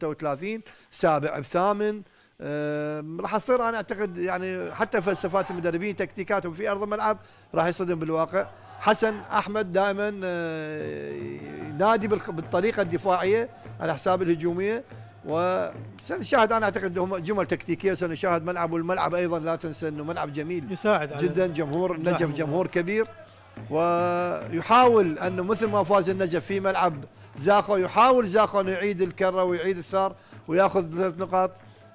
36 سابع بثامن. راح تصير انا اعتقد يعني حتى فلسفات المدربين تكتيكاتهم في ارض الملعب راح يصطدم بالواقع. حسن احمد دائما ينادي بالطريقه الدفاعيه على حساب الهجوميه، وسنشاهد انا اعتقد هم جمل تكتيكيه، سنشاهد ملعب، والملعب ايضا لا تنسى انه ملعب جميل يساعد على جدا. جمهور النجف جمهور كبير، ويحاول انه مثل ما فاز النجف في ملعب زاخو، يحاول زاخو انه يعيد الكره ويعيد الثار وياخذ 3 نقاط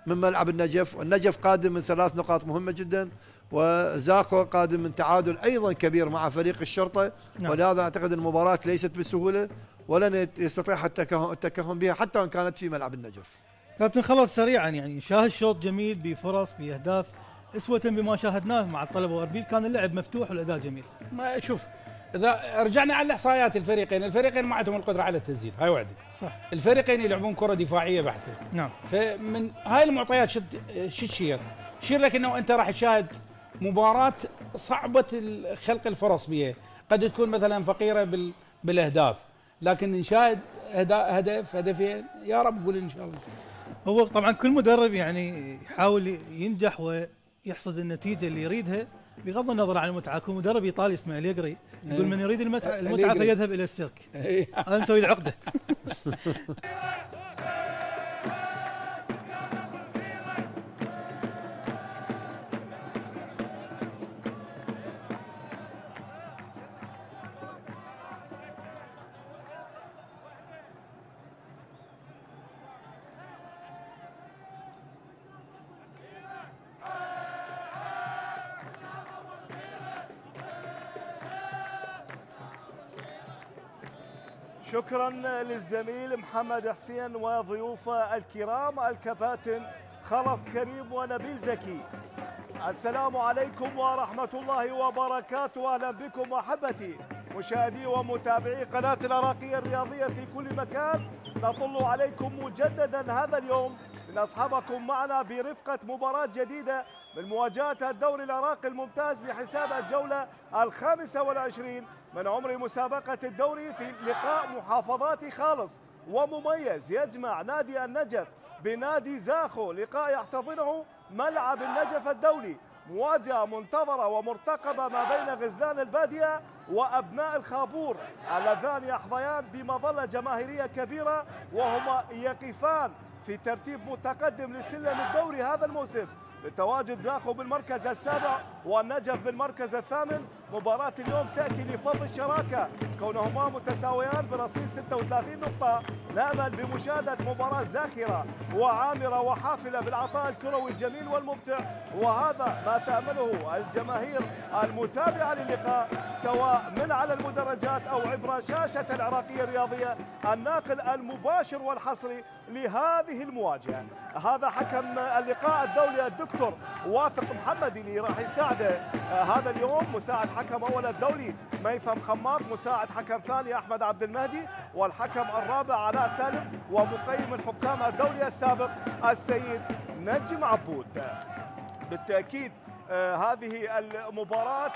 من ملعب النجف. والنجف قادم من 3 نقاط مهمه جدا، وزاخو قادم من تعادل ايضا كبير مع فريق الشرطه. نعم. ولهذا اعتقد المباراه ليست بسهوله ولن يستطيع التكهن بها حتى وان كانت في ملعب النجف. كابتن خلص سريعا، يعني شاهد شوط جميل بفرص باهداف اسوة بما شاهدناه مع الطلبه واربيل، كان اللعب مفتوح والاداء جميل. ما شوف، اذا رجعنا على احصائيات الفريقين ما عندهم القدره على التسجيل، هاي وعدي. صح. الفريقين يلعبون كره دفاعيه بحته. نعم. فمن هاي المعطيات شو تشير لك انه انت راح تشاهد مباراه صعبه خلق الفرص بها، قد تكون مثلا فقيره بالاهداف، لكن نشاهد هدفين يا رب قول ان شاء الله. هو طبعا كل مدرب يعني يحاول ينجح ويحصد النتيجه اللي يريدها بغض النظر عن المتعه. كل مدرب ايطالي اسمه أليجري يقول من يريد المتعه فيذهب الى السيرك. هذا نسوي العقده. شكرا للزميل محمد حسين وضيوفه الكرام الكباتن خلف كريم ونبيل زكي. السلام عليكم ورحمة الله وبركاته. أهلا بكم أحبتي مشاهدي ومتابعي قناة العراقية الرياضية في كل مكان. نطل عليكم مجددا هذا اليوم لنصحبكم معنا برفقة مباراة جديدة من مواجهات الدوري العراقي الممتاز لحساب الجولة 25 من عمر مسابقة الدوري، في لقاء محافظاتي خالص ومميز يجمع نادي النجف بنادي زاخو، لقاء يحتضنه ملعب النجف الدولي. مواجهة منتظرة ومرتقبة ما بين غزلان البادية وأبناء الخابور اللذان يحظيان بمظلة جماهيرية كبيرة، وهما يقفان في ترتيب متقدم لسلم الدوري هذا الموسم، بتواجد زاخو بالمركز السابع والنجف بالمركز الثامن. مباراة اليوم تأتي لفضل الشراكة كونهما متساويان برصيد 36 نقطة. نأمل بمشاهدة مباراة زاخرة وعامرة وحافلة بالعطاء الكروي الجميل والممتع، وهذا ما تأمله الجماهير المتابعة للقاء سواء من على المدرجات أو عبر شاشة العراقية الرياضية، الناقل المباشر والحصري لهذه المواجهة. هذا حكم اللقاء الدولي الدكتور واثق محمد اللي راح يساعده هذا اليوم، مساعد حكم اول الدولي ميثم خماط، مساعد حكم ثاني احمد عبد المهدي، والحكم الرابع علاء سالم، ومقيم الحكام الدولي السابق السيد نجم عبود. بالتاكيد هذه المباراة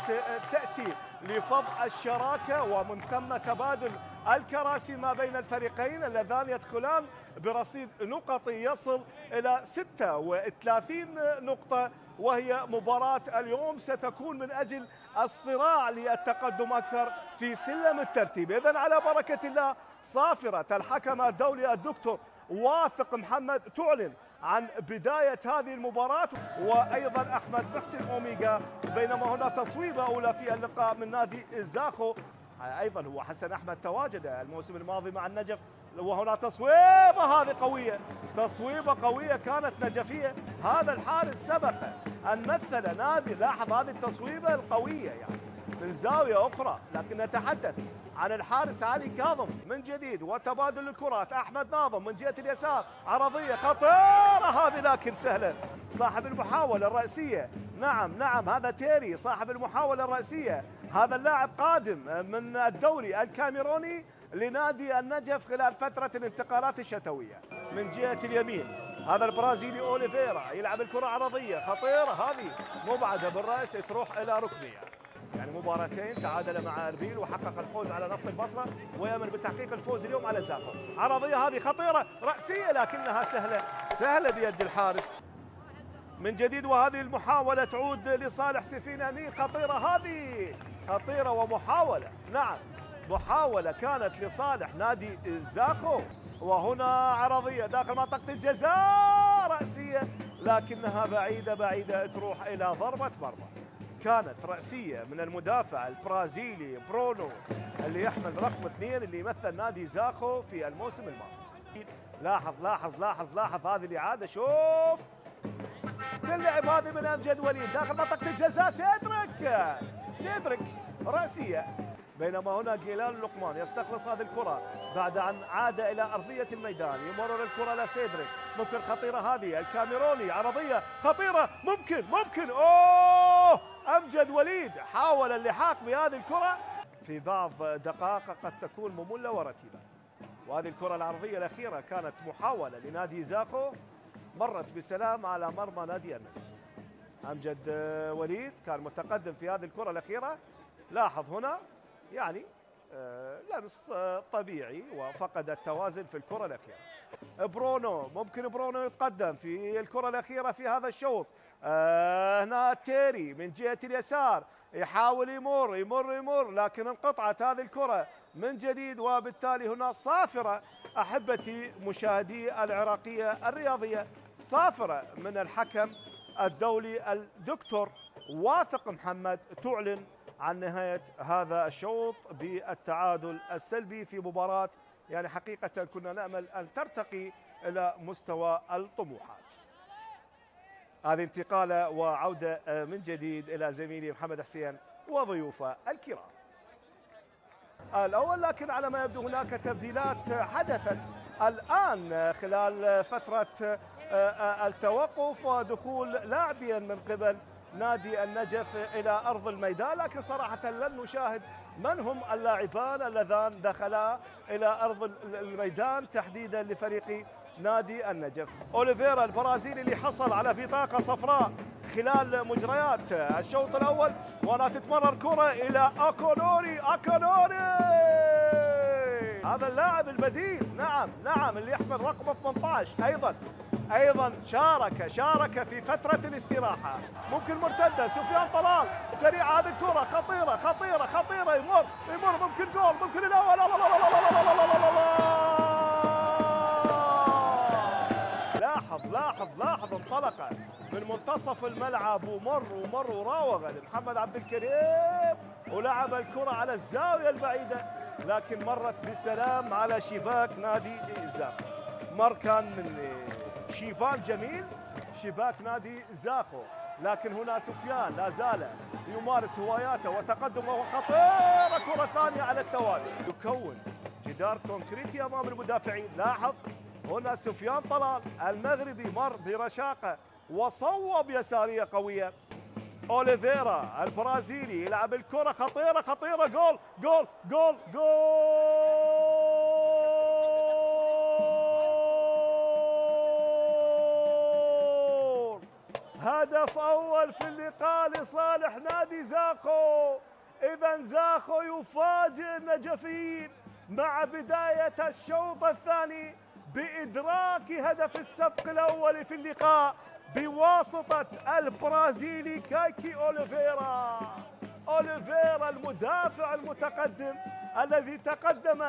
تأتي لفض الشراكة ومن ثم تبادل الكراسي ما بين الفريقين اللذان يدخلان برصيد نقطي يصل إلى 36 نقطة، وهي مباراة اليوم ستكون من أجل الصراع للتقدم أكثر في سلم الترتيب. إذن على بركة الله صافرة الحكم الدولي الدكتور واثق محمد تعلن عن بداية هذه المباراة، وأيضا أحمد محسن أوميغا، بينما هنا تصويبة أولى في اللقاء من نادي زاخو. أيضا هو حسن أحمد تواجد الموسم الماضي مع النجف، وهنا تصويبة هذه قوية، تصويبة قوية كانت نجفية. هذا الحارس سبق أن مثل نادي، لاحظ هذه التصويبة القوية يعني من زاوية أخرى، لكن نتحدث عن الحارس علي كاظم من جديد. وتبادل الكرات، أحمد ناظم من جهة اليسار، عرضية خطيرة هذه لكن سهلة. صاحب المحاولة الرأسية، نعم هذا تيري صاحب المحاولة الرأسية، هذا اللاعب قادم من الدوري الكاميروني لنادي النجف خلال فترة الانتقالات الشتوية. من جهة اليمين هذا البرازيلي أوليفيرا يلعب الكرة عرضية خطيرة، هذه مبعدة بالرأس تروح إلى ركنية. يعني مباراتين تعادل مع اربيل وحقق الفوز على نفط البصره ويامل بتحقيق الفوز اليوم على زاكو. عرضيه هذه خطيره راسيه لكنها سهله بيد الحارس. من جديد وهذه المحاوله تعود لصالح سفين امين. خطيره هذه، خطيره ومحاوله، نعم محاوله كانت لصالح نادي زاكو. وهنا عرضيه داخل منطقه الجزاء راسيه لكنها بعيده تروح الى ضربه مرمى. كانت رأسية من المدافع البرازيلي برونو اللي يحمل رقم 2 اللي يمثل نادي زاكو في الموسم الماضي. لاحظ هذه الإعادة. شوف تلعب هذه من أمجد وليد داخل منطقة الجزاء. سيدريك رأسية. بينما هنا جيلان لقمان يستخلص هذه الكرة بعد أن عاد إلى أرضية الميدان. يمرر الكرة لسيدريك. ممكن خطيرة هذه الكاميروني. عرضية خطيرة. ممكن أوه أمجد وليد حاول اللحاق بهذه الكرة في بعض دقائق قد تكون مملة ورتيبة. وهذه الكرة العرضية الأخيرة كانت محاولة لنادي زاكو مرت بسلام على مرمى نادي النجف. أمجد وليد كان متقدم في هذه الكرة الأخيرة. لاحظ هنا يعني لمس طبيعي وفقد التوازن في الكرة الأخيرة. ممكن برونو يتقدم في الكرة الأخيرة في هذا الشوط. هنا تيري من جهة اليسار يحاول يمر لكن انقطعت هذه الكرة من جديد وبالتالي هنا صافرة أحبتي مشاهدي العراقية الرياضية، صافرة من الحكم الدولي الدكتور واثق محمد تعلن عن نهاية هذا الشوط بالتعادل السلبي في مباراة يعني حقيقة كنا نأمل أن ترتقي إلى مستوى الطموحات. هذه انتقالة وعودة من جديد إلى زميلي محمد حسين وضيوفه الكرام. الأول لكن على ما يبدو هناك تبديلات حدثت الآن خلال فترة التوقف ودخول لاعبين من قبل نادي النجف إلى أرض الميدان، لكن صراحة لن نشاهد من هم اللاعبان اللذان دخلا إلى أرض الميدان تحديدا لفريق نادي النجف. أوليفيرا البرازيلي اللي حصل على بطاقة صفراء خلال مجريات الشوط الأول، ولا تتمرر كرة إلى أكونوري. هذا اللاعب البديل، نعم اللي يحمل رقم 18 أيضا شارك في فترة الاستراحة. ممكن مرتدة سفيان طلال سريعة هذه الكرة خطيرة يمر ممكن جول ممكن الأول. لاحظ انطلق من منتصف الملعب ومر وراوغ لمحمد عبد الكريم ولعب الكرة على الزاوية البعيدة لكن مرت بسلام على شباك نادي زاكو. مر كان من شيفان جميل شباك نادي زاكو، لكن هنا سفيان لا زال يمارس هواياته وتقدمه خطيرة. كرة ثانية على التوالي يكون جدار كونكريتي أمام المدافعين. لاحظ هنا سفيان طلال المغربي مر برشاقة وصوب يسارية قوية. أوليفيرا البرازيلي يلعب الكرة خطيرة جول هدف أول في اللقاء لصالح نادي زاكو. إذا زاكو يفاجئ النجفيين مع بداية الشوط الثاني بإدراك هدف السبق الأول في اللقاء بواسطة البرازيلي كايكي أوليفيرا المدافع المتقدم الذي تقدم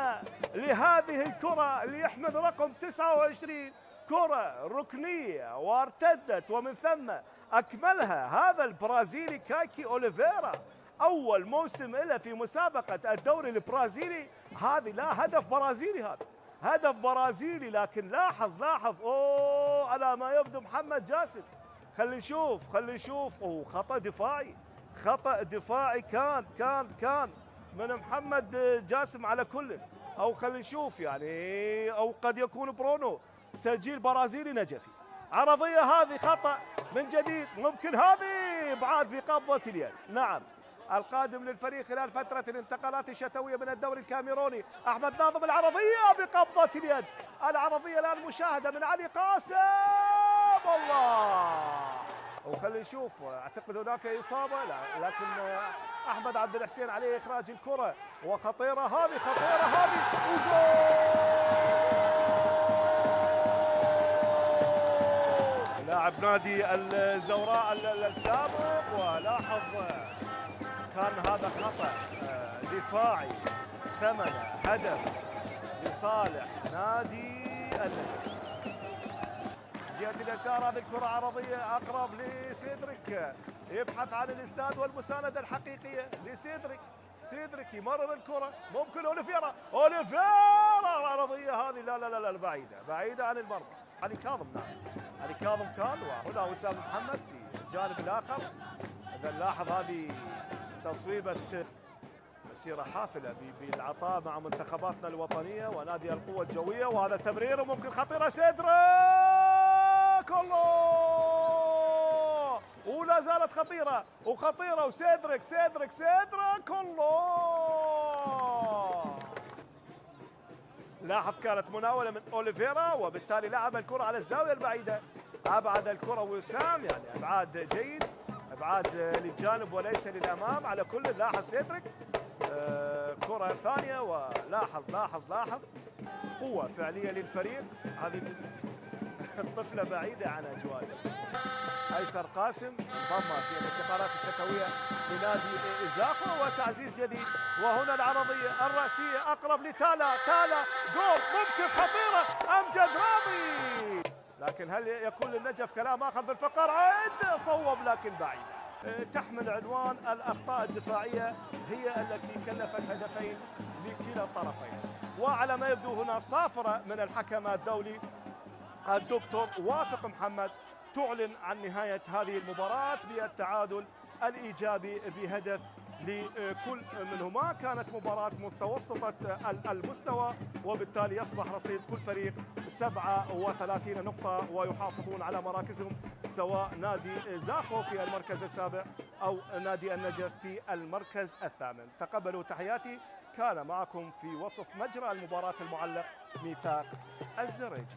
لهذه الكرة اللي يحمل رقم 29. كرة ركنية وارتدت ومن ثم أكملها هذا البرازيلي كايكي أوليفيرا. أول موسم له في مسابقة الدوري البرازيلي هذه. لا هدف برازيلي، هذا هدف برازيلي. لكن لاحظ على ما يبدو محمد جاسم. خلي نشوف خطأ دفاعي كان من محمد جاسم على كل، أو خلي نشوف يعني، أو قد يكون برونو. تسجيل برازيلي نجفي. عرضية هذه خطأ من جديد. ممكن هذه بعد بقبضة اليد. نعم القادم للفريق خلال فترة الانتقالات الشتوية من الدوري الكاميروني أحمد ناظم. العرضية بقبضة اليد. العرضية الآن مشاهدة من علي قاسم. الله. وخلينا نشوف، أعتقد هناك إصابة لا، لكن أحمد عبد الحسين عليه إخراج الكرة، وخطيرة هذه، خطيرة هذه، وجول. لاعب نادي الزوراء السابق، ولاحظ كان هذا خطأ دفاعي ثمنه هدف لصالح نادي النجف. جهة اليسار هذه الكرة عرضية أقرب لسيدريك، يبحث عن الإسناد والمساندة الحقيقية لسيدريك. سيدريك يمرر الكرة، ممكن أوليفيرا عرضية هذه، لا بعيدة عن المرمى. علي كاظم، نعم علي كاظم كان، وهنا وسام محمد في الجانب الآخر. إذا نلاحظ هذه تصويبة مسيرة حافلة بالعطاء مع منتخباتنا الوطنية ونادي القوة الجوية، وهذا تمرير وممكن خطيرة، سيدريك الله، ولا زالت خطيرة وخطيرة، وسيدريك الله. لاحظ كانت مناولة من أوليفيرا، وبالتالي لعب الكرة على الزاوية البعيدة، أبعد الكرة وسام، يعني إبعاد جيد، إبعاد للجانب وليس للأمام. على كل لاحظ سيدريك كرة ثانية، ولاحظ قوة فعلية للفريق. هذه الطفلة بعيدة عن أجواله. أيسر قاسم انضم في الانتقالات الشتوية لنادي زاخو، وتعزيز جديد. وهنا العرضية الرأسية أقرب لتالا، جول، ممكن خطيرة، أمجد راضي. لكن هل يكون للنجف كلام آخر في الفقر؟ عد صوب لكن بعيدة. تحمل عنوان الأخطاء الدفاعية هي التي كلفت هدفين لكلا الطرفين. وعلى ما يبدو هنا صافرة من الحكم الدولي الدكتور واثق محمد تعلن عن نهاية هذه المباراة بالتعادل الإيجابي بهدف لكل منهما. كانت مباراة متوسطة المستوى، وبالتالي يصبح رصيد كل فريق 37 نقطة، ويحافظون على مراكزهم، سواء نادي زاخو في المركز السابع أو نادي النجف في المركز الثامن. تقبلوا تحياتي، كان معكم في وصف مجرى المباراة المعلق ميثاق الزريجي.